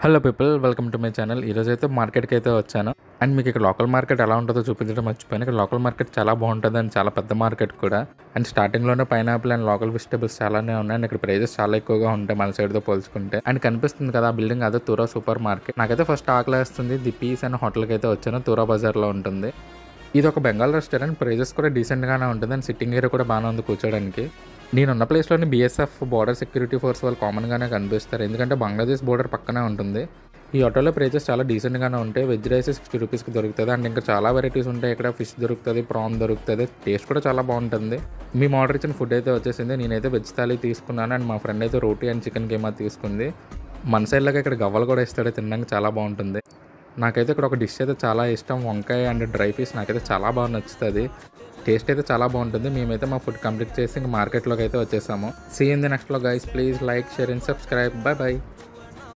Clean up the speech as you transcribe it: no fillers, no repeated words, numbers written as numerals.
Hello people, welcome to my channel. ఈరోజైతే మార్కెట్కి అయితే వచ్చాను. అండ్ మీకు ఇక్కడ లోకల్ మార్కెట్ ఎలా ఉంటుందో చూపించడం మర్చిపోయాను. ఇక్కడ లోకల్ మార్కెట్ చాలా బాగుంటుంది అండ్ చాలా పెద్ద మార్కెట్ కూడా. అండ్ స్టార్టింగ్లోనే పైనాపిల్ అండ్ లోకల్ వెజిటబుల్స్ చాలానే ఉన్నాయి. అండ్ ఇక్కడ ప్రైజెస్ చాలా ఎక్కువగా ఉంటాయి మన సైడ్తో పోల్చుకుంటే. అండ్ కనిపిస్తుంది కదా ఆ బిల్డింగ్, అదే తూరా సూపర్ మార్కెట్. నాకైతే ఫస్ట్ ఆకలి వేస్తుంది. ది పీస్ అండ్ హోటల్కి అయితే వచ్చాను. తూరా బజార్లో ఉంటుంది. ఇది ఒక బెంగాల్ రెస్టారెంట్. ప్రైజెస్ కూడా డీసెంట్గానే ఉంటుంది అండ్ సిట్టింగ్ ఏరియా కూడా బాగానే ఉంది కూర్చోడానికి. నేనున్న ప్లేస్లోని బీఎస్ఎఫ్ బోర్డర్ సెక్యూరిటీ ఫోర్స్ వాళ్ళు కామన్గానే కనిపిస్తారు, ఎందుకంటే బంగ్లాదేశ్ బోర్డర్ పక్కనే ఉంటుంది. ఈ ఆటోలో ప్రైజెస్ చాలా డీసెంట్గానే ఉంటాయి. వెజ్ రైస్ 60 రూపీస్కి దొరుకుతుంది. అండ్ ఇంకా చాలా వెరైటీస్ ఉంటాయి. ఇక్కడ ఫిష్ దొరుకుతుంది, ప్రాన్ దొరుకుతుంది. టేస్ట్ కూడా చాలా బాగుంటుంది. మేము ఆర్డర్ ఇచ్చిన ఫుడ్ అయితే వచ్చేసింది. నేనైతే వెజ్ థాలీ తీసుకున్నాను అండ్ మా ఫ్రెండ్ అయితే రోటీ అండ్ చికెన్ కీమా తీసుకుంది. మన సైడ్లాగా ఇక్కడ గవ్వలు కూడా ఇస్తాడు, తినడానికి చాలా బాగుంటుంది. నాకైతే ఇక్కడ ఒక డిష్ అయితే చాలా ఇష్టం, వంకాయ అండ్ డ్రై ఫిష్. నాకైతే చాలా బాగా నచ్చుతుంది. టేస్ట్ అయితే చాలా బాగుంటుంది. మేమైతే మా ఫుడ్ కంప్లీట్ చేసి ఇంక మార్కెట్లోకి అయితే వచ్చేసాము. See in the next vlog guys. Please like, share and subscribe. Bye by.